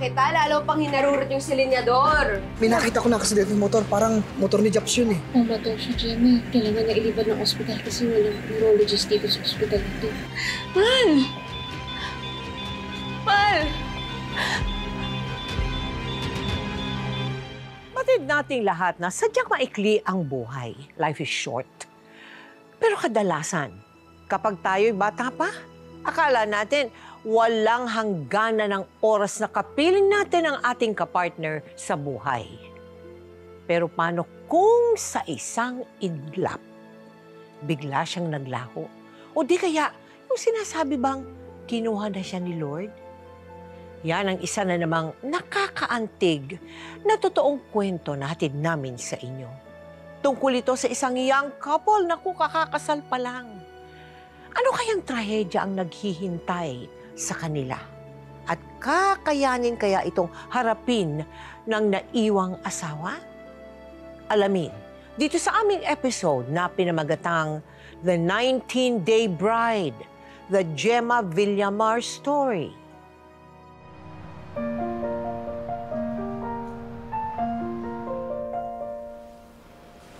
kita, lalo pang hinarurot yung silinyador. May nakita ko na aksidente ng motor. Parang motor ni Japs yun eh. Tama daw siya, Gemma. Kailangan na ilibad ng ospital kasi walang neurologist dito sa ospital ito. Mal! Mal! Batid nating lahat na sadyang maikli ang buhay. Life is short. Pero kadalasan, kapag tayo'y bata pa, akala natin walang hangganan ng oras na kapiling natin ang ating kapartner sa buhay. Pero paano kung sa isang idlap, bigla siyang naglaho? O di kaya, yung sinasabi bang kinuha na siya ni Lord? Yan ang isa na namang nakakaantig na totoong kwento na hatid namin sa inyo. Tungkol ito sa isang young couple na kakakasal pa lang. Ano kayang trahedya ang naghihintay sa kanila? At kakayanin kaya itong harapin ng naiwang asawa? Alamin, dito sa aming episode na pinamagatang The 19-Day Bride, The Gemma Villamar Story.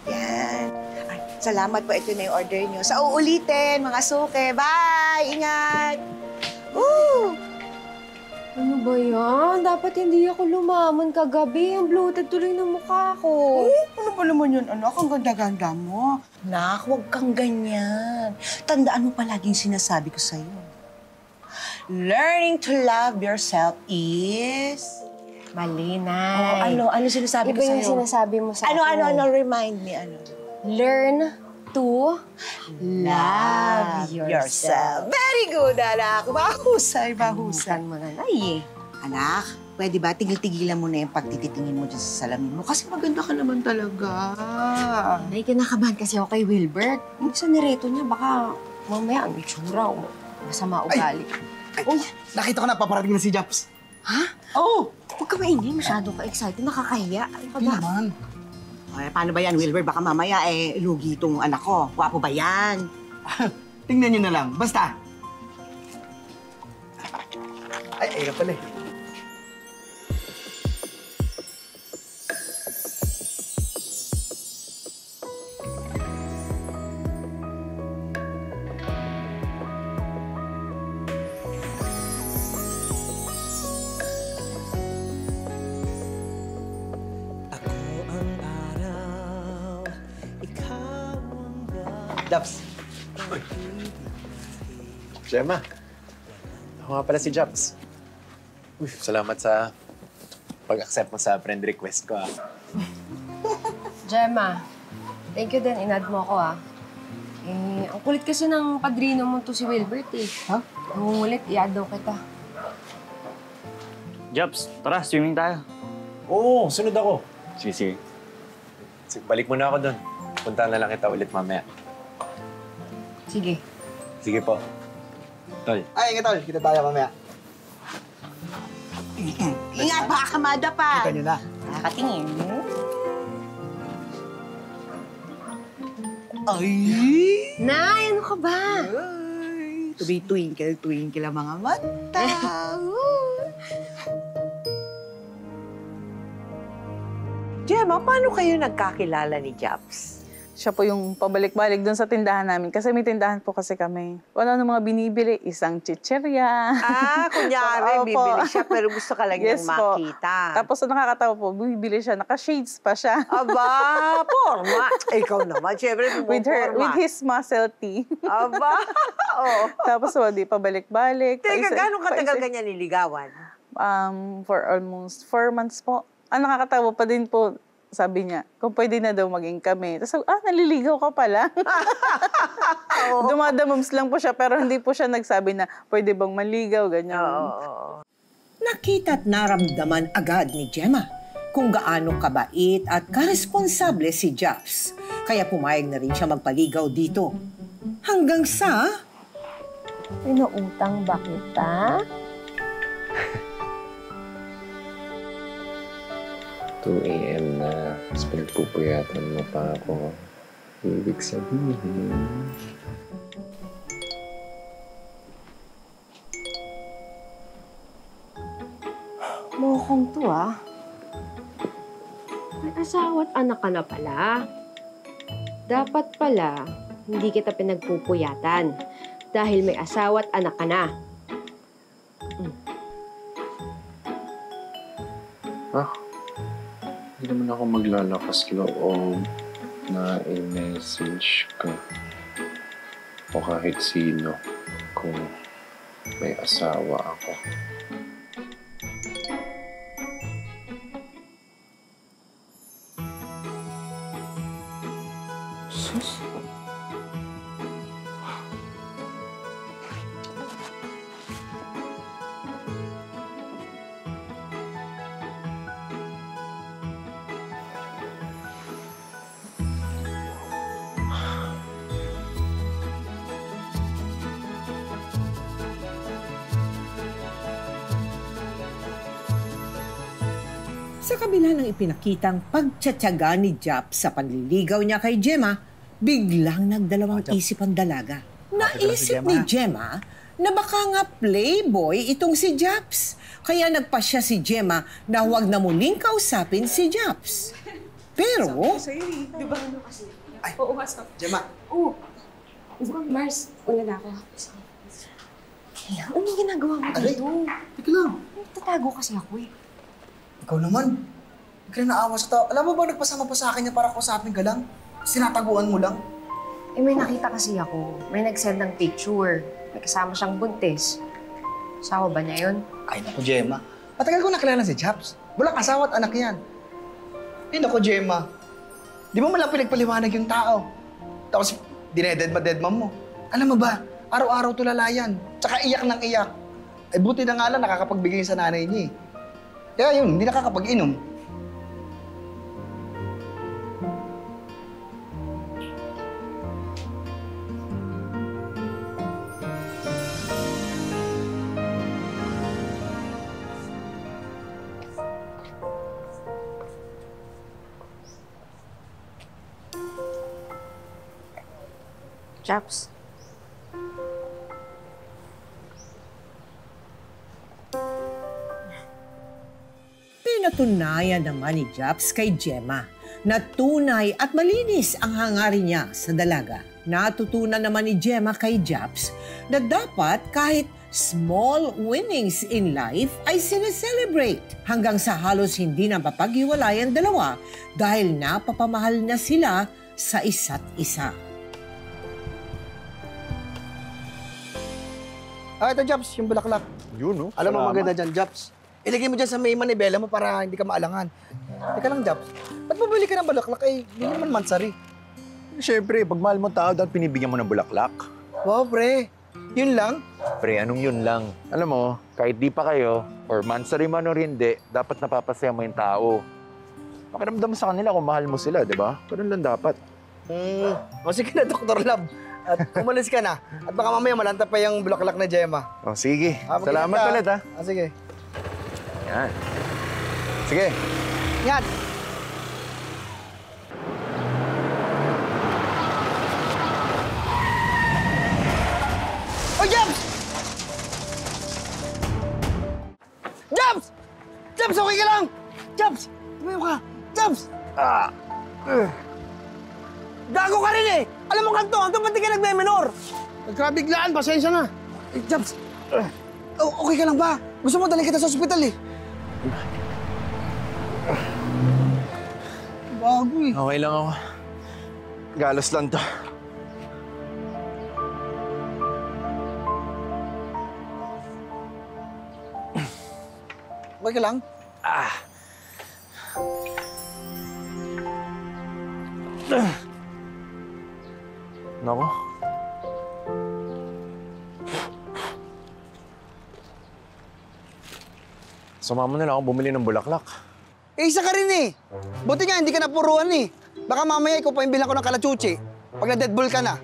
Yan. Ay, salamat po. Ito na yung order nyo. Sa uulitin, mga suke. Bye! Ingat! Woo! Ano ba yan? Dapat hindi ako lumaman kagabi. Ang bloated tuloy ng mukha ko. Ano ba naman yun, anak? Ang ganda-ganda mo. Nak, huwag kang ganyan. Tandaan mo palaging sinasabi ko sa'yo. Learning to love yourself is... Mali, Nay. Ano sinasabi ko Iba sa'yo? yung sinasabi mo sa akin. Ano, remind me, Learn to love yourself. Very good, anak. Mahusay. Saan mo na, Nay eh. Anak, pwede ba tigil-tigilan mo na yung pagtititingin mo dyan sa salamin mo? Kasi maganda ka naman talaga. Nay, kinakabahan kasi ako kay Wilbert. Yung sa nireto niya, baka mamaya ang itsura o masama ugali. Uy, nakita ko na, paparating na si Japs. Ha? Oo! Huwag ka maingay. Masyado ka excited. Nakakahiya. Ano ka Hindi ba? naman. Ay, paano ba yan, Wilbur? Baka mamaya, lugi itong anak ko. Wapo ba yan? Tingnan nyo na lang. Basta. Ay, ayun pala eh. Japs. Gemma. Ako nga pala si Japs. Uy, salamat sa pag-accept mo sa friend request ko, ah. Gemma, thank you din. Inad mo ako, ah. Eh, ang kulit kasi ng padrino mo to si Wilbert, eh. Ha? Nangungulit, i-add daw kita. Japs, tara, swimming tayo. Oo, sunod ako. Sige, sige. Sige, balik muna ako doon. Punta na lang kita ulit mamaya. Sige. Sige po. Tol. Ay, ingat tol. Kita tayo mamaya. Ingat, baka kamada pa. Kita nyo na. Nakakatingin. Ay! Nay, ano ka ba? Ay! Twinkle ang mga mata. Gemma, paano kayo nagkakilala ni Japs? Siya po yung pabalik-balik doon sa tindahan namin. Kasi may tindahan po kasi kami. Wala nang mga binibili. Isang chicherya. Kunyari, Opo. bibili siya pero gusto ka lang Yes niyang po. makita. Tapos nakakatawa po, bumibili siya. Naka-shades pa siya. Aba, porma. Ikaw naman, syempre, with his muscle tee. Aba, oo. Tapos di pabalik-balik. Teka, gano'ng katagal ka niya niligawan? For almost 4 months po. Ang nakakatawa pa din po, sabi niya, kung pwede na daw maging kami. Tapos, naliligaw ka pala. Dumadamums lang po siya, pero hindi po siya nagsabi na pwede bang maligaw, ganyan. Nakita't naramdaman agad ni Gemma kung gaano kabait at karesponsable si Japs. Kaya pumayag na rin siya magpaligaw dito. Hanggang sa... Pinuutang ba kita? 2 a.m. na. Tapos pinagpupuyatan mo pa ako. Ibig sabihin... Mo lokong to, ah. May asawa at anak ka na pala. Dapat pala, hindi kita pinagpupuyatan dahil may asawa at anak ka na. Hindi naman ako maglalakas loob na i-message ka o kahit sino kung may asawa ako. Sus. Sa kabila ng ipinakitang pagtsatsaga ni Jap sa panliligaw niya kay Gemma, biglang nagdalawang isip ang dalaga. Naisip ni Gemma na baka nga playboy itong si Japs. Kaya nagpasya si Gemma na huwag na muling kausapin si Japs. Pero... Ay, Gemma. Oo. Mars, una na ako. Kaya, anong ginagawa mo Aray, dito? teka lang. Tatago kasi ako eh. Ikaw naman. Hindi ka na naawa sa tao. Alam mo ba, nagpasama pa sa akin niya para kausapin ka lang? Sinataguan mo lang. Eh, may nakita kasi ako. May nag-send ng picture. May kasama siyang buntis. Asawa ba niya yun? Ay, naku, Gemma. Matagal ko nakilala si Chaps. Walang asawa at anak yan. Ay, naku, Gemma. Di ba malang pinagpaliwanag yung tao? Tapos, dinededma-dedma mo. Alam mo ba, araw-araw tulala yan. Tsaka iyak ng iyak. Ay, buti na nga lang nakakapagbigay sa nanay niya eh. Kaya yun, hindi nakakapag-inom. Chaps. Pinatunayan naman ni Japs kay Gemma na tunay at malinis ang hangarin niya sa dalaga. Natutunan naman ni Gemma kay Japs na dapat kahit small winnings in life ay sineselebrate hanggang sa halos hindi na mapaghiwalay ang dalawa dahil napapamahal na sila sa isa't isa. Ah, ito, Japs, yung bulaklak. Yun, no? Alam mo maganda dyan, Japs. Ilagay mo dyan sa may manibela mo para hindi ka maalangan. Teka lang, Japs. Ba't mabili ka ng bulaklak? Eh, hindi naman mansari. Siyempre, pag mahal mo tao, dapat pinibigyan mo ng bulaklak. Wow, pre. Yun lang? Pre, anong yun lang? Alam mo, kahit di pa kayo, or mansari man o hindi, dapat napapasaya mo yung tao. Pakiramdam mo sa kanila kung mahal mo sila, di ba? Ganun lang dapat. O sige na, Dr. Love. At umalis ka na. At baka mamaya malanta pa yung bulaklak na Gemma. O, sige. Mag-ingat Salamat ka. ulit, ha? Ah, sige. Yan. Sige. Ingat! Oh, Jabs! Jabs! Jabs, okay ka lang? Jabs! Tumayo ka! Jabs! Gago ka rin eh! Alam mo kanto, ba't di ka nagme-menor? Nagkabiglaan, pasensya na. Eh, Jabs, okay ka lang ba? Gusto mo dalhin kita sa ospital eh. Bago eh. Okay lang ako. Galos lang to. Okay ka lang? Nako. Sumama na lang ako bumili ng bulaklak. Eh, isa ka rin eh. Buti nga, hindi ka napuruan eh. Baka mamaya ikaw pa yung bilang ko ng kalachuchi. Pag na-deadball ka na.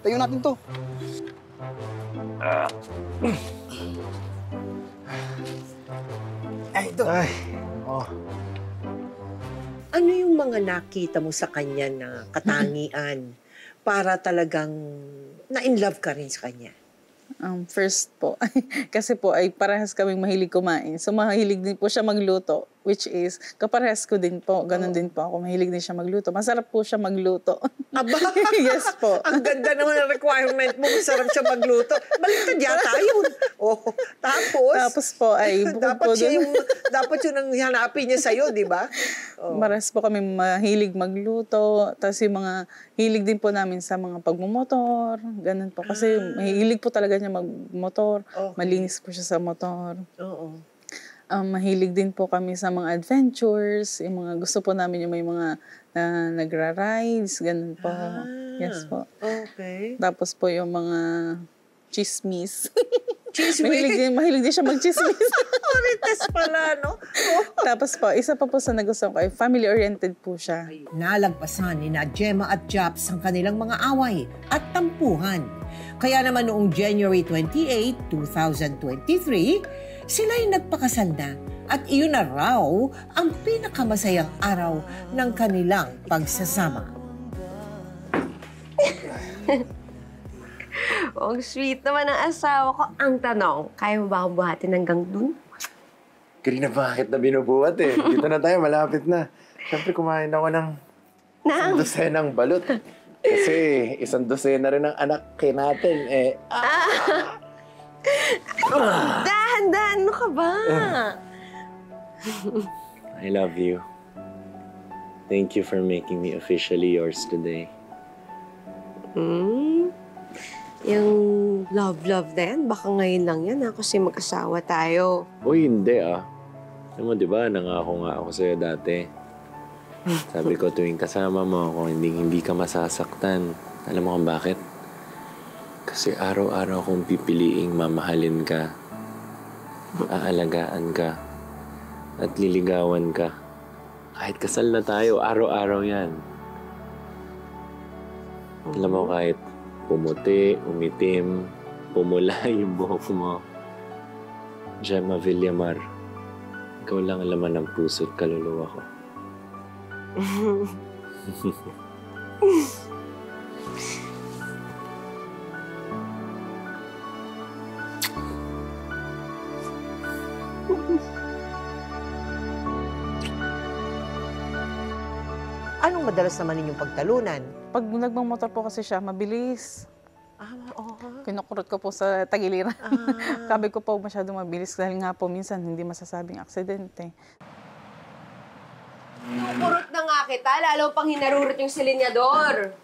Tayo natin to. Ay, ito. Ay. Oh. Ano yung mga nakita mo sa kanya na katangian para talagang na-in love ka rin sa kanya? First po, kasi po ay parehas kaming mahilig kumain. So mahilig din po siya magluto, which is kaparehas ko din po. Ganon din po ako. Mahilig din siya magluto. Masarap po siya magluto. Aba! Yes po. Ang ganda naman ng requirement mo. Masarap siya magluto. Baliktad yata yun. Oh, Tapos po ay bukod dapat po siya dun. dapat yun ang hanapin niya sa'yo, di ba? Oh. Maras po kami mahilig magluto. Tapos yung mga hilig din po namin sa mga pagmumotor. Ganun po. Kasi mahilig po talaga niya magmotor. Okay. Malinis po siya sa motor. Oo. Mahilig din po kami sa mga adventures. Yung mga gusto po namin yung may mga nagra-rides. Ganun po. Yes po. Okay. Tapos po yung mga chismis. Chismis? Mahilig din siya mag-chismis. Marites pala, no? Tapos po, isa pa po sa nagustuhan ko ay family-oriented po siya. Nalagpasan ni Gemma at Japs ang kanilang mga away at tampuhan. Kaya naman noong January 28, 2023, sila'y nagpakasal na at iyon na raw ang pinakamasayang araw ng kanilang pagsasama. Ang sweet naman ng asawa ko. Ang tanong, kaya mo ba akong buhatin hanggang dun? Karina, bakit na binubuhat eh? Dito na tayo, malapit na. Siyempre, kumain ako ng isang dosenang balot. Kasi isang dosena rin ang anak natin eh. Dahan-dahan, ano ka ba? I love you. Thank you for making me officially yours today. Yung love na yan, baka ngayon lang yan kasi mag-asawa tayo. Uy, hindi ah. Alam mo, di ba, nangako nga ako sa'yo dati. Sabi ko, tuwing kasama mo ako, hindi ka masasaktan. Alam mo kung bakit? Kasi araw-araw akong pipiliing mamahalin ka, aalagaan ka, at liligawan ka. Kahit kasal na tayo, araw-araw yan. Alam mo, kahit pumuti, umitim, pumula yung buhok mo. Gemma Villamar, ikaw lang ang laman ng puso at kaluluwa ko. Anong madalas naman ninyong pagtalunan? Pag nagmamotor po kasi siya, mabilis. Oo. Kinukurot ko po sa tagiliran. Sabi ko po masyadong mabilis dahil nga po minsan hindi masasabing aksidente. Kurot na nga kita, lalo pang hinarurot yung silinyador.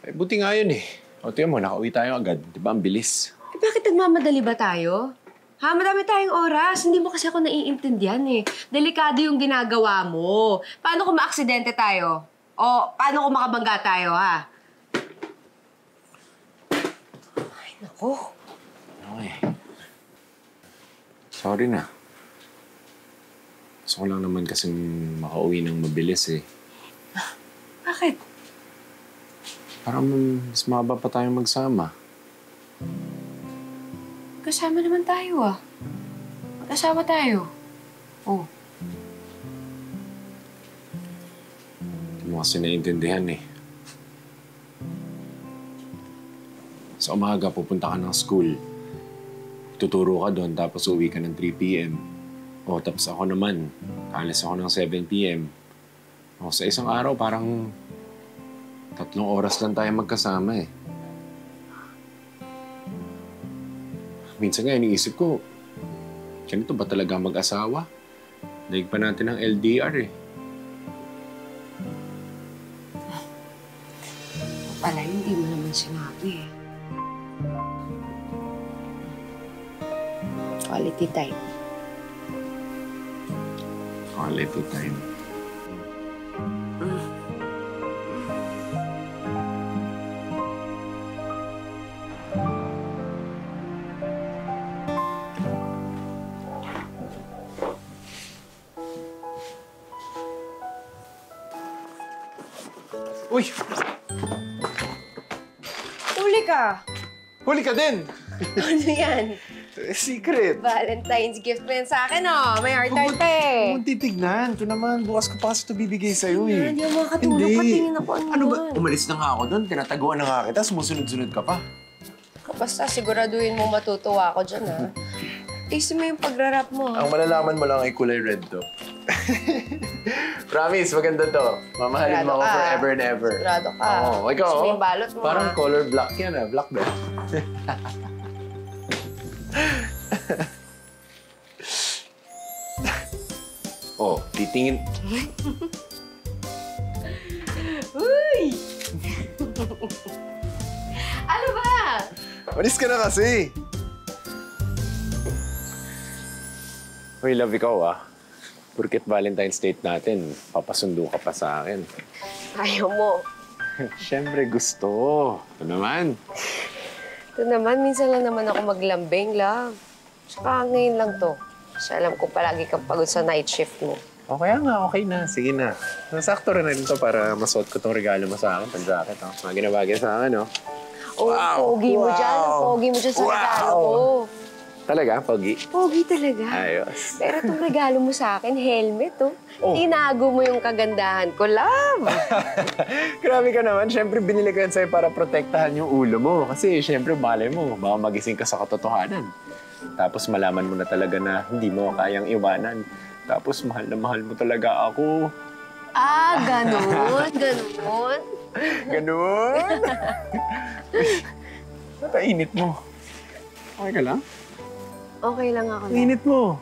Eh, buti nga yun eh. O, tiyan mo, nakauwi tayo agad. Di ba, ang bilis? Eh, bakit nagmamadali ba tayo? Ha, madami tayong oras. Hindi mo kasi ako naiintindihan eh. Delikado yung ginagawa mo. Paano kung maaksidente tayo? O paano kung makabangga tayo, ha? Ay, nako. Okay. Sorry na. Gusto ko lang naman kasing makauwi ng mabilis eh. Bakit? Parang mas mahaba pa tayong magsama. Kasama naman tayo, ah. Mag-asawa tayo. Oh. Hindi mo kasi naiintindihan eh. Sa umaga, pupunta ka ng school. Tuturo ka doon, tapos uwi ka ng 3 p.m. O, tapos ako naman, alis ako ng 7 p.m. O, sa isang araw, parang 3 oras lang tayo magkasama eh. Minsan nga, iniisip ko, ganito ba talaga mag-asawa? Daig pa natin ang LDR eh. Pala, hindi mo naman sinabi eh. Quality time. Quality time. Uy! Huli ka! Huli ka din! Ano yan? Secret! Valentine's gift mo yan sa akin, oh. May heart-heart pa eh. Huwag titignan. Ito naman, bukas ko pa kasi ito bibigay sa'yo eh. Hindi ako makatulog. Patingin ako. Ano ba? Umalis na nga ako doon. Tinataguan na nga kita. Sumusunod-sunod ka pa. Basta siguraduhin mo matutuwa ako dyan, ha? Taste mo yung pagrarap mo, ha? Ang malalaman mo lang ay kulay red to. Promise, maganda to. Mamahalin mo ako Sigurado ka. forever and ever. Sigurado ka. Oo, ikaw. Gusto mo yung balot mo, Parang ha? color black yan, ah. Black ba? Oh, titingin. Uy! Ano ba? Malis ka na kasi. Uy, love, ikaw ah. Porket Valentine's date natin, papasundo ka pa sa akin. Ayaw mo. Siyempre gusto. Ito naman. Ito naman, minsan lang naman ako maglambing, love. Saka ngayon lang to. Kasi alam ko palagi kang pagod sa night shift mo. O kaya nga, okay na. Sige na. Nasakto rin na rin to para masuot ko tong regalo mo sa akin. Pag-jacket, oh. Mga ginabagay sa akin, oh. Oh, Wow! pogi mo dyan. Wow! Pogi mo dyan sa Wow! regalo ko. Talaga, Pogi? Pogi talaga. Ayos. Pero itong regalo mo sa akin, helmet, oh. Oh. Tinago mo yung kagandahan ko, love. Grabe ka naman. Siyempre, binili ko yan sa'yo para protektahan yung ulo mo. Kasi, siyempre, malay mo, baka magising ka sa katotohanan. Tapos, malaman mo na talaga na hindi mo kayang iwanan. Tapos, mahal na mahal mo talaga ako. Ah, ganun. Ganun. Ganun? Natainit mo. Okay ka lang? Okay lang ako, love. Init mo.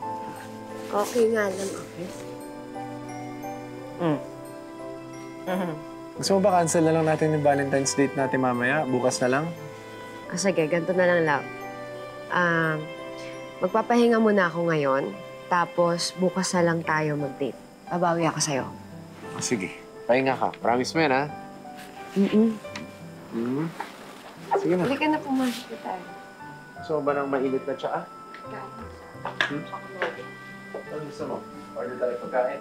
Okay nga lang ako. Gusto mo ba cancel na lang natin yung Valentine's date natin mamaya? Bukas na lang? Sige, ganito na lang, love. Magpapahinga muna ako ngayon. Tapos, bukas na lang tayo mag-date. Babawi ako sa'yo. Sige. Pahinga ka. Promise mo yan, ha? Sige na. Hindi ka na pumasok na tayo. Gusto mo ba ng mainit na tsaa? Ano gusto mo? Order tayo pagkain.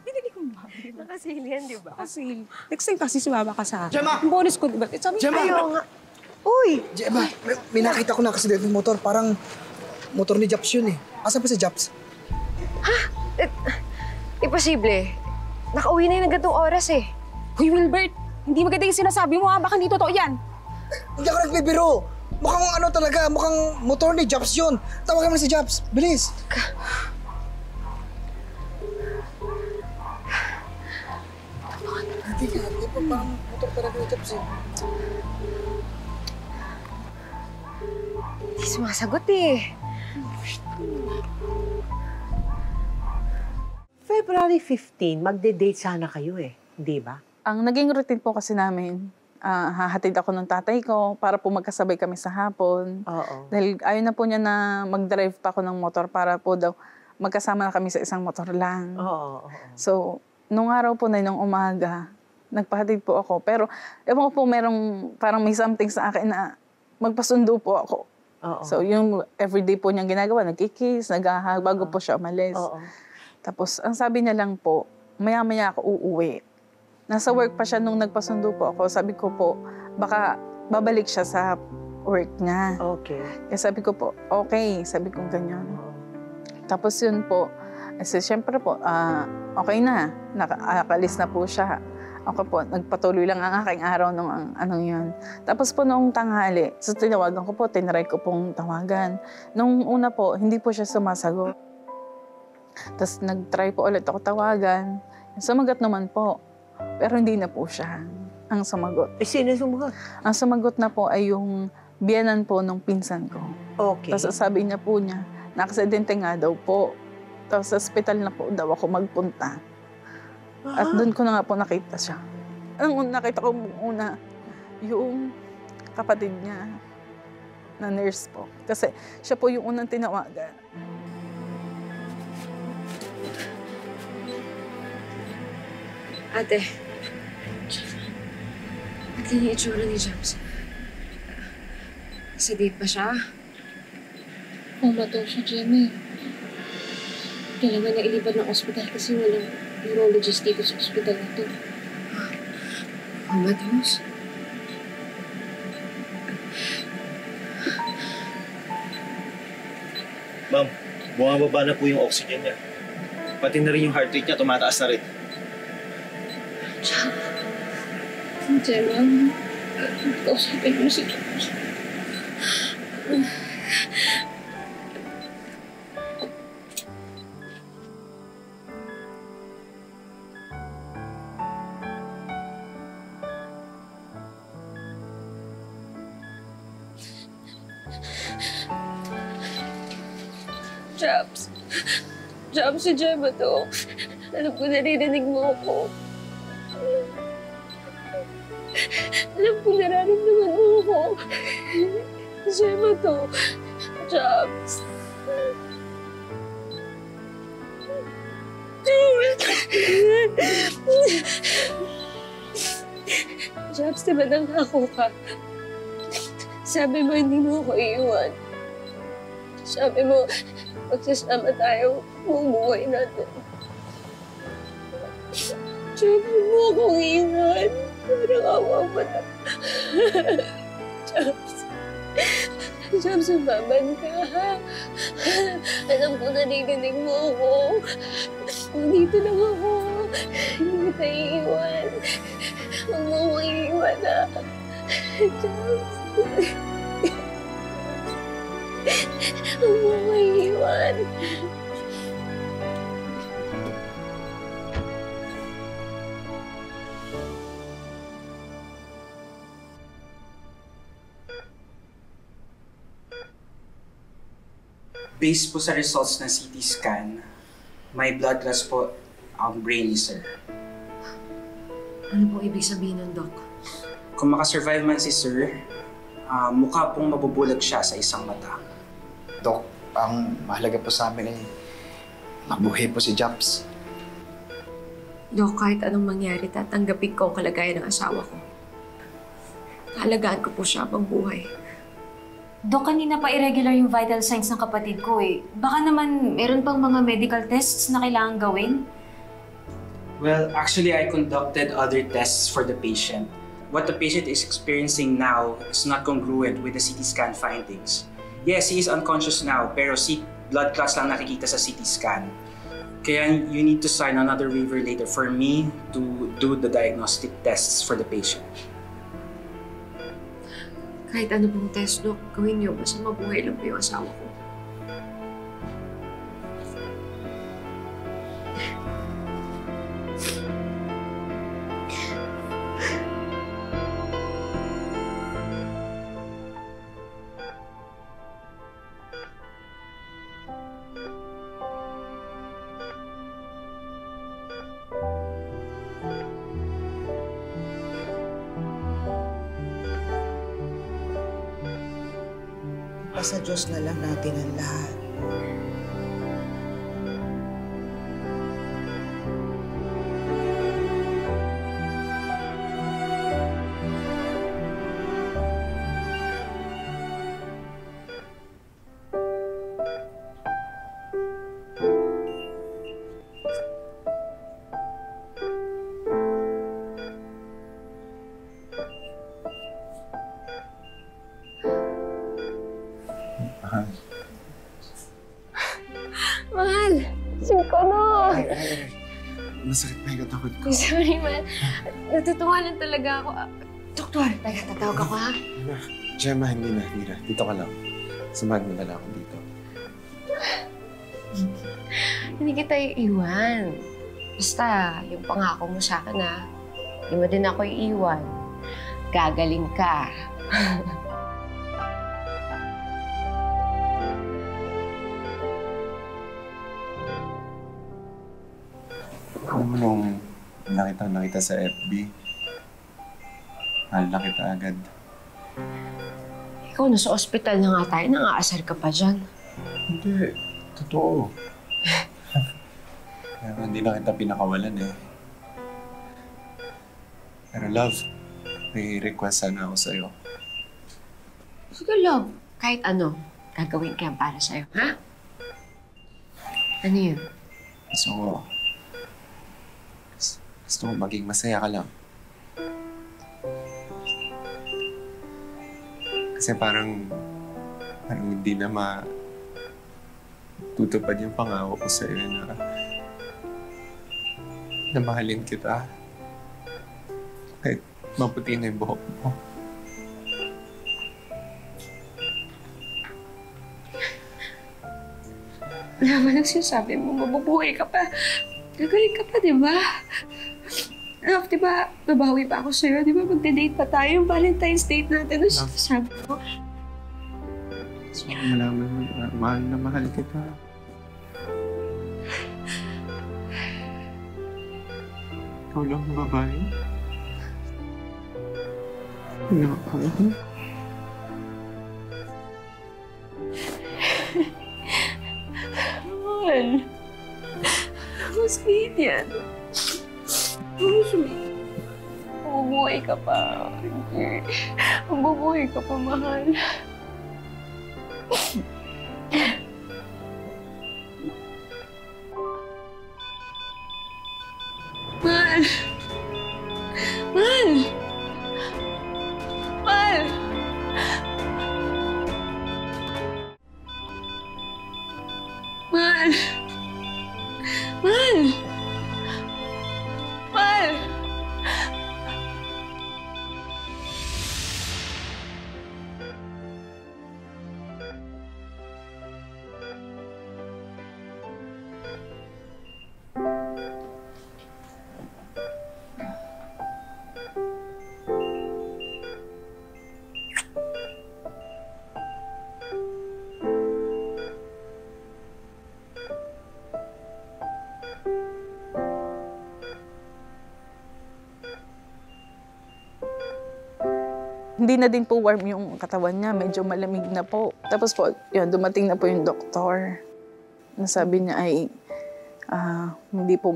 Pinili ko ba? Nakasili yan, di ba? Kasi, next time kasi sumama ka sa akin. Gemma! Yung bonus ko, di ba? Sabi Gemma! Ayaw nga. Uy! Gemma, may nakita ko na aksidente ng motor. Parang motor ni Japs yun eh. Asan ba si Japs? Imposible. Nakauwi na yung gantong oras eh. Hoy, Wilbert! Hindi maganda yung sinasabi mo ha. Baka hindi totoo yan. Hindi ako nagbibiro. Mukhang ano talaga, mukhang motor ni Japs yun. Tawagan mo si Japs. Bilis. Hindi ka, di ba parang motor talaga ni Japs eh. Hindi sumasagot eh. February 15, magde-date sana kayo eh. Di ba? Ang naging routine po kasi namin, hahatid ako ng tatay ko para po magkasabay kami sa hapon. Oo. Dahil ayaw na po niya na mag-drive pa ako ng motor para po daw magkasama na kami sa isang motor lang. Oo. So, nung araw po na nung umaga, nagpahatid po ako. Pero, ewan ko po, parang may something sa akin na magpasundo po ako. Oo. So, yung everyday po niyang ginagawa, nagkikiss, naghahag, bago po siya umalis. Oo. Tapos, ang sabi niya lang po, maya-maya ako uuwi. Nasa work pa siya nung nagpasundo po ako. Sabi ko po, baka babalik siya sa work niya. Okay. Kaya sabi ko po, okay. Sabi ko ganyan. Tapos yun po, kasi syempre po, okay na. Nakaalis na po siya. Ako po, nagpatuloy lang ang aking araw nung anong yun. Tapos po noong tanghali, so tinawagan ko po, tinry ko pong tawagan. Nung una po, hindi po siya sumasagot. Tapos nag-try po ulit ako tawagan. Sumagot naman po. Pero hindi na po siya ang sumagot. Eh, sino sumagot? Ang sumagot na po ay yung biyanan po nung pinsan ko. Okay. Tapos sabi niya po niya, na-aksidente nga daw po. Tapos sa ospital na po daw ako magpunta. At doon ko na nga po nakita siya. Ang nakita ko una, yung kapatid niya na nurse po. Kasi siya po yung unang tinawagan. Ate. Ate, yung itsura ni James. Sa date ba siya? Pumatong siya, Jemmy. Kailangan na ilibad ng ospital kasi walang neurologist dito sa ospital na to. Matos? Ma'am, bumababa na po yung oxygen niya. Pati na rin yung heart rate niya, tumataas na rin. Gemma, kausapin mo si George. Jobs, si Gemma to. Alam ko naririnig mo ako. Alam ko nararamdaman mo ako. Gemma to. Jobs. Jobs, di ba nangako ka? Sabi mo hindi mo ako iiwan. Sabi mo, magsasama tayo buong buhay natin. Jobs, huwag mo akong iiwan. Parang awa mo na. Jobs, umaban ka, ha? Alam ko narinig mo ako. Nandito lang ako. Hindi kita iiwan. Huwag mo akong iiwan, ha? Jobs. Huwag mo akong iiwan. Based po sa results ng CT scan, may blood loss po ang brain ni sir. Ano po ibig sabihin ng doc? Kung makasurvive man si sir, mukha pong mabubulag siya sa isang mata. Dok, ang mahalaga po sa amin ay mabuhay po si Japs. Doc, kahit anong mangyari, tatanggapin ko ang kalagayan ng asawa ko. Halagaan ko po siya habang buhay. Dok, kanina pa irregular yung vital signs ng kapatid ko eh. Baka naman meron pang mga medical tests na kailangan gawin? Well, actually, I conducted other tests for the patient. What the patient is experiencing now is not congruent with the CT scan findings. Yes, he is unconscious now, pero blood clots lang nakikita sa CT scan. Kaya you need to sign another waiver later for me to do the diagnostic tests for the patient. Kahit ano pong test, Doc, gawin niyo. Basta mabuhay lang po yung asawa ko. Sa Diyos na lang natin ang lahat. Mahal! Singko no! Masakit na yung katakot ko. Sorry, mahal. Natutuwa lang talaga ako. Doktor, teka, tatawag ako, ha? Gemma, hindi na. Dito ka lang. Samahan mo na lang ako dito. Hindi kita iiwan. Basta, yung pangako mo sa akin, ha? Hindi mo din ako iiwan. Gagaling ka. Nung nakita sa FB, mahal na kita agad. Ikaw, nasa ospital na nga tayo. Nang-aasar ka pa dyan. Hindi. Totoo. Pero hindi na kita pinakawalan eh. Pero love, may request sana ako sa'yo. Sige, love. Kahit ano, gagawin ko yan para sa'yo, ha? Ano yun? Gusto ko maging masaya ka lang. Kasi parang hindi na tutupad yung pangako ko sa'yo na mahalin kita. Kahit maputi na yung buhok mo. Naman ang sinasabi mo, mabubuhay ka pa. Gagaling ka pa, di ba? Love, di ba, babawi pa ako sa'yo. Di ba, magde-date pa tayo. Yung Valentine's date natin. Ano sinasabi mo? Gusto ko malaman na mahal na mahal kita. Ikaw lang ang babae. Nakakala. Mahal. Mas sweet yan. Mas sweet. Mabubuhay ka pa. Mabubuhay ka pa, mahal. Mahal. Mahal. Mahal. Mahal. Mahal. Mahal. Hindi na din po warm yung katawan niya, medyo malamig na po. Tapos po, yun, dumating na po yung doktor. Nasabi niya ay hindi po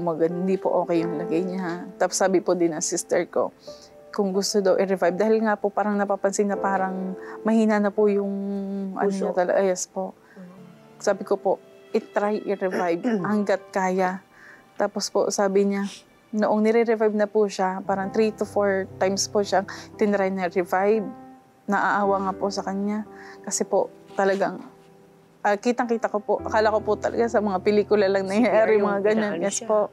okay yung lagay niya. Tapos sabi po din ng sister ko, kung gusto daw i-revive, dahil nga po parang napapansin na parang mahina na po yung ano niya talaga. Yes po. Sabi ko po, i-try i-revive hanggat kaya. Tapos po sabi niya, noong nire-revive na po siya, parang 3 to 4 times po siyang tinry na revive. Naaawa nga po sa kanya. Kasi po talagang, kitang-kita ko po, akala ko po talaga sa mga pelikula lang nangyayari, mga ganyan. Yes po.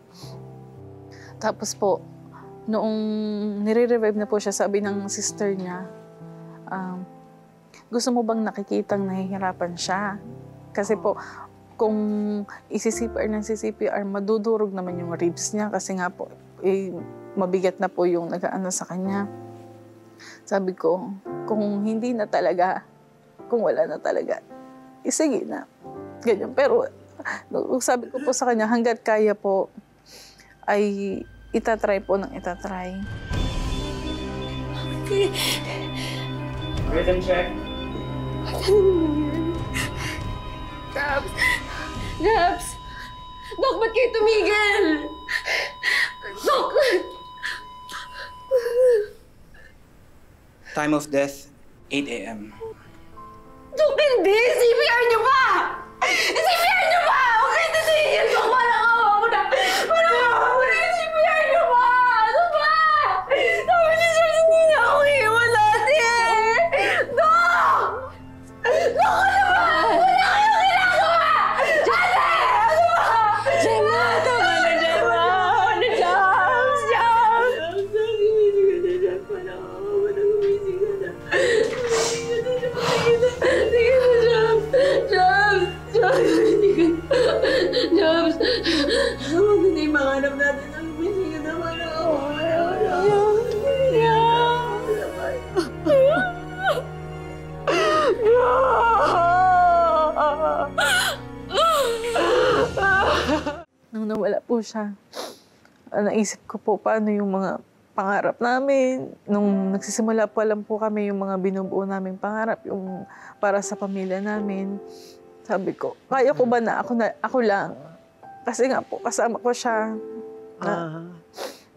Tapos po, noong nire-revive na po siya, sabi ng sister niya, gusto mo bang nakikitang nahihirapan siya? Kasi po, kung isi-CPR ng CPR, madudurog naman yung ribs niya kasi nga po, mabigat na po yung nag-aano sa kanya. Sabi ko, kung hindi na talaga, kung wala na talaga, sige na. Ganyan. Pero sabi ko po sa kanya, hanggat kaya po, ay itatry po ng itatry. Rhythm check. Gabs! Gabs! Dok, ba't kayo tumigil? Dok! Time of death, 8 a.m. Dok, hindi! CPR niyo ba? CPR niyo ba? Huwag kayo titigil! Dok, parang awa mo na! Parang awa mo na yung CPR niyo ba? Ano ba? Sabi ni Sir, hindi na ako iwan natin! Dok! Dok, ano ba? Wala kayong ginagawa! Ate! Ano ba? Gemma! Tama na, Gemma! Ano, Jams? Jams! Gumising ka na, Jams. Parang awa mo na, gumising ka na. Gumising ka na, Jams. Sige na, Jams. Jams! Jams! Gumising ka na. Jams! Huwag na yung manganap natin na gumising ka na. Parang awa mo na. Nung nawala po siya, naisip ko po paano yung mga pangarap namin. Nung nagsisimula po lang po kami yung mga binubuo naming pangarap, yung para sa pamilya namin. Sabi ko, kaya ko ba na ako lang? Kasi nga po, kasama ko siya.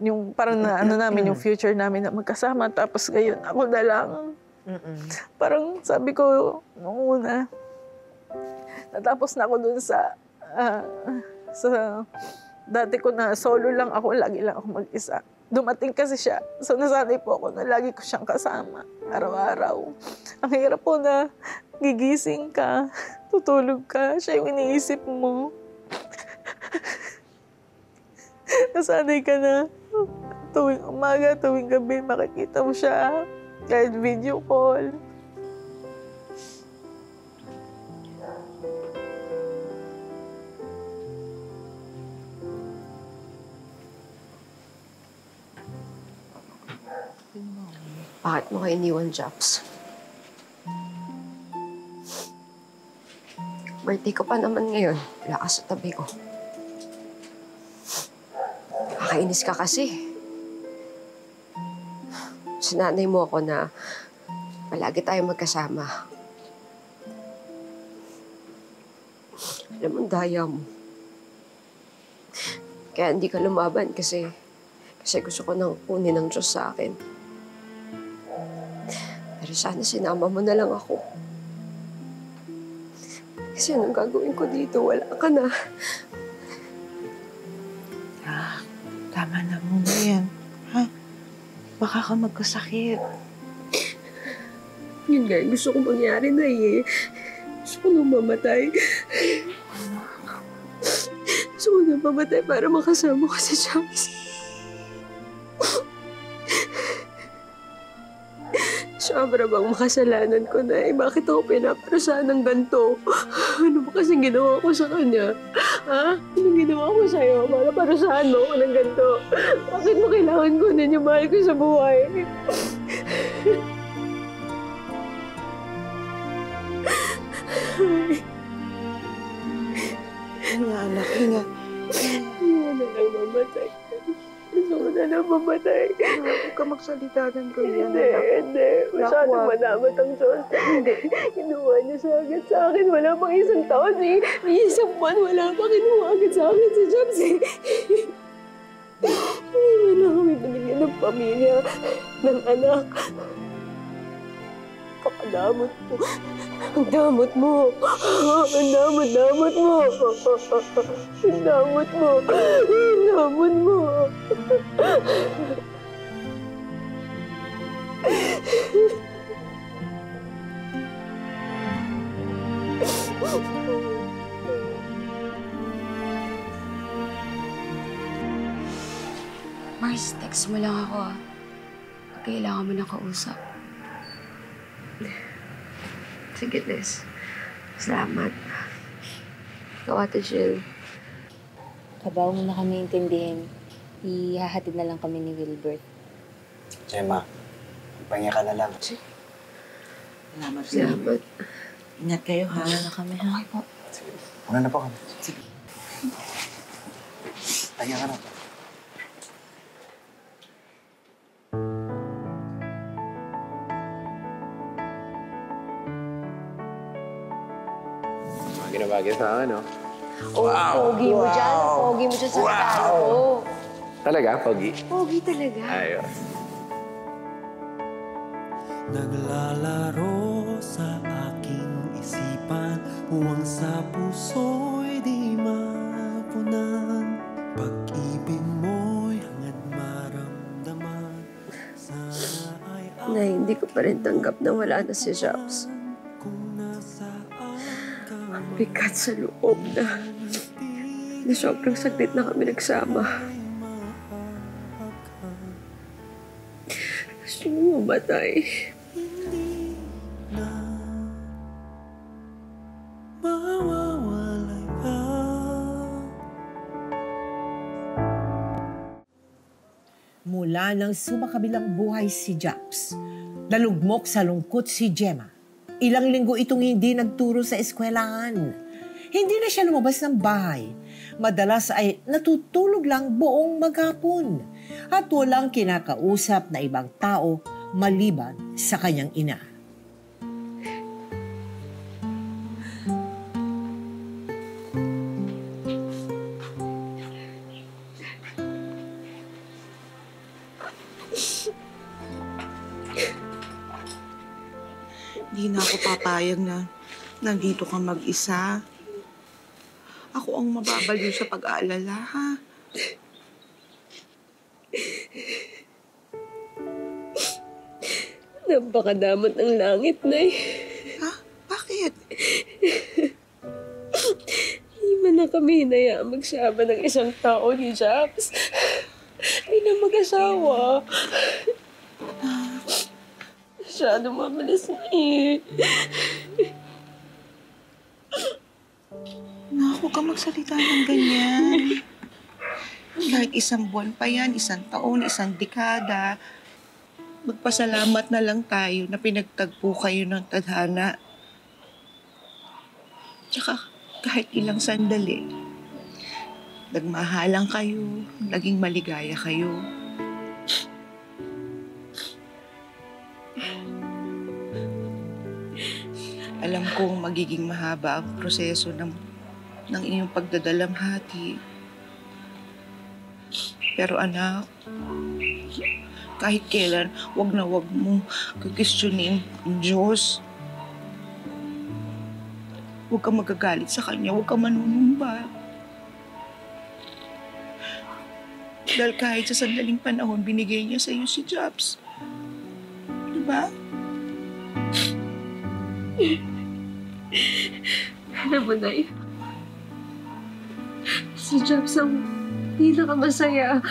Yung parang na ano namin, yung future namin na magkasama. Tapos ngayon, ako na lang. Parang sabi ko, noong una, natapos na ako dun sa dati ko na solo lang ako, lagi lang ako mag-isa. Dumating kasi siya, so nasanay po ako na lagi ko siyang kasama, araw-araw. Ang hirap po na gigising ka, tutulog ka, siya yung iniisip mo. Nasanay ka na. tuwing umaga, tuwing gabi, makikita mo siya. Kahit video call. Bakit mo kayo iniwan, Japs? Birthday ko pa naman ngayon. Wala ka sa tabi ko. Nakakainis ka kasi. Sinanay mo ako na palagi tayo magkasama. Alam mo, daya mo. Kaya hindi ka lumaban kasi gusto ko nang kunin ng Diyos sa akin. Pero sana sinama mo na lang ako. Kasi anong gagawin ko dito? Wala ka na. Tama na muna yan. Ha? Baka ka magkasakit. Yun nga, gusto ko mangyari na eh. Gusto ko nang mamatay. Gusto ko nang mamatay para makasama ko sa James. Sobra bang makasalanan ko na eh? Bakit ako pinaparusahan ng ganito? Ano ba kasing ginawa ko sa kanya? Ha? Anong ginawa ko sa'yo para parusahan mo ako ng ganito? Bakit mo kailangan kunin yung mahal ko sa buhay? Hinga, anak, hinga. Hindi mo na lang mamatay. Gusto ko na lang mamatay. Huwag ka magsalita ng ganyan. Hindi. Masyadong manamat ang Diyos. Hindi. Kinuha niya sa agad sa akin. Wala pang isang taon eh. May isang buwan. Wala pang kinuha agad sa akin sa James eh. Wala kami binigyan ng pamilya, ng anak. Pakadamot mo. Ang damot mo. Ang damot mo. Ang damot mo. Ang damot mo. Mars, text mo lang ako ah. Kailangan mo na kausap. Sige, Tess. Salamat. Ikaw, Ate Jill. Kabaw mo na kami intindihin. Ihahatid na lang kami ni Wilbert. Gemma, pahinga ka na lang. Salamat. Salamat. Ingat kayo, ha? Wala na kami, ha? Okay po. Sige. Una na po kami. Sige. Pahinga ka na. Ginabagay sa akin, no? Oh, pogi mo dyan. Pogi mo dyan sa regalo ko. Talaga, Pogi? Pogi talaga. Ayos. Naglalaro sa aking isipan, huwang sa puso'y di mapunan. Pag-ibig mo'y hangad maramdaman. Sana ay Nay, hindi ko pa rin tanggap na wala na si Japs. Ang bigat sa loob na sobrang saglit na kami nagsama. Gusto mo mamatay. mawawalay ka. Mula nang sumakabilang buhay si Japs, nalugmok sa lungkot si Gemma. Ilang linggo itong hindi nagturo sa eskwelahan. Hindi na siya lumabas ng bahay. Madalas ay natutulog lang buong maghapon at walang kinakausap na ibang tao maliban sa kanyang ina. Hindi na ako papayag na nandito ka mag-isa. Ako ang mababaliw sa pag-aalala, ha? Napakadamot ng langit, Nay. Ha? Bakit? Hindi man na kami hinayaan magsama ng isang tao ni Japs. Hindi na mag-asawa. Masyado mabilis na eh. Nak, huwag kang magsalita ng ganyan. Kahit isang buwan pa yan, isang taon, isang dekada, magpasalamat na lang tayo na pinagtagpo kayo ng tadhana. Tsaka kahit ilang sandali, nagmahalang kayo, naging maligaya kayo. Alam kong magiging mahaba ang proseso ng iyong pagdadalamhati. Pero anak, kahit kailan, wag na wag mong kikisyonin ang Diyos. Huwag kang magagalit sa Kanya, huwag kang manunumba. Dahil kahit sa sandaling panahon, binigay niya sa iyo si Jobs. Diba? Alam mo, Nay, si Jobs ang pinakamasaya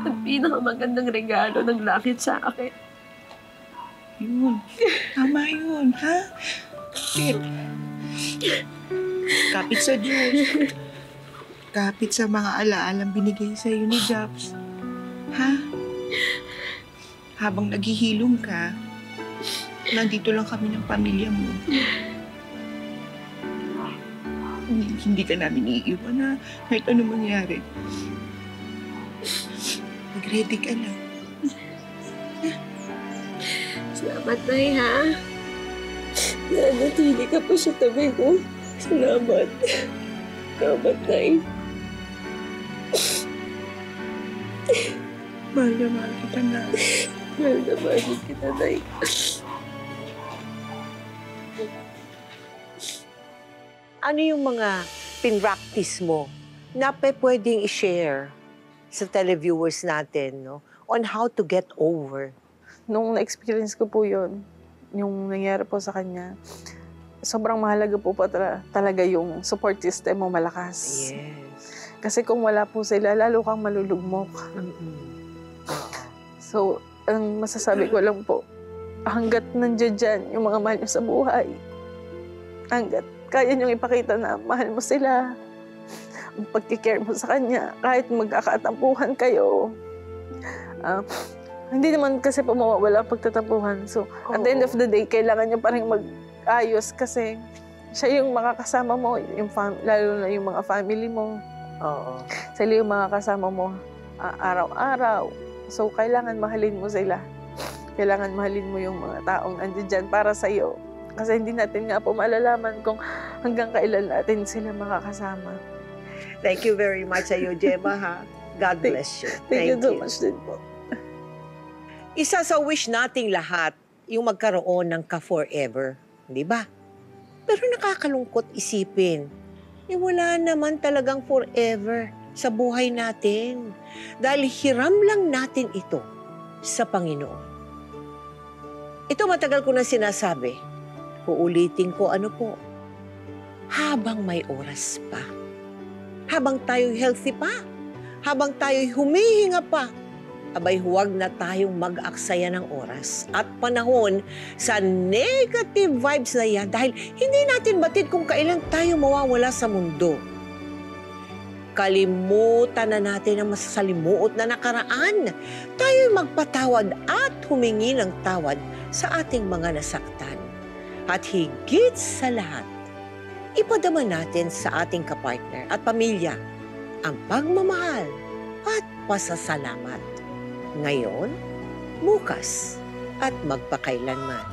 at pinakamagandang regalo ng langit sa akin. Yun. Tama yun, ha? Kapit. Kapit sa Diyos. Kapit sa mga alaalang binigay sa iyo ni Jobs. Ha? Habang naghihilom ka, nandito lang kami ng pamilya mo. Hindi ka namin iiwan na kahit ano mangyari. Mag-ready ka lang. Salamat, Nay, ha? Nanatili ka pa sa tabi ko. Salamat. Salamat, Nay. Mahal na mahal kita na. Mahal na mahal kita, Nay. Ano yung mga pinractice mo na pwedeng i-share sa televiewers natin, no? On how to get over? Nung na-experience ko po yun, yung nangyari po sa kanya, sobrang mahalaga po talaga yung support system mo malakas. Yes. Kasi kung wala po sila, lalo kang malulugmok. So, ang masasabi ko lang po, hanggat nandiyan dyan yung mga mahal nyo sa buhay, hanggat kaya niyong ipakita na mahal mo sila, ang pagkikare mo sa kanya, kahit magkakatampuhan kayo. Hindi naman kasi po mawawala ang pagtatampuhan. So, at the end of the day, kailangan niyo pa rin mag-ayos kasi siya yung makakasama mo, lalo na yung mga family mo. Sila yung mga kasama mo araw-araw. So, kailangan mahalin mo sila. Kailangan mahalin mo yung mga taong andyan dyan para sa'yo. Kasi hindi natin nga po malalaman kung hanggang kailan natin sila makakasama. Thank you very much sa iyo, Gemma, ha? God bless you. Thank you so much din po. Isa sa wish nating lahat, yung magkaroon ng ka-forever. Di ba? Pero nakakalungkot isipin, wala naman talagang forever sa buhay natin. Dahil hiram lang natin ito sa Panginoon. Ito matagal ko na sinasabi. Uulitin ko ano po, habang may oras pa, habang tayo'y healthy pa, habang tayo'y humihinga pa, abay huwag na tayong mag-aksaya ng oras at panahon sa negative vibes na yan dahil hindi natin batid kung kailan tayo mawawala sa mundo. Kalimutan na natin ang masasalimuot na nakaraan. Tayo'y magpatawad at humingi ng tawad sa ating mga nasaktan. At higit sa lahat, ipadama natin sa ating kapartner at pamilya ang pagmamahal at pasasalamat. Ngayon, bukas, at magpakailanman.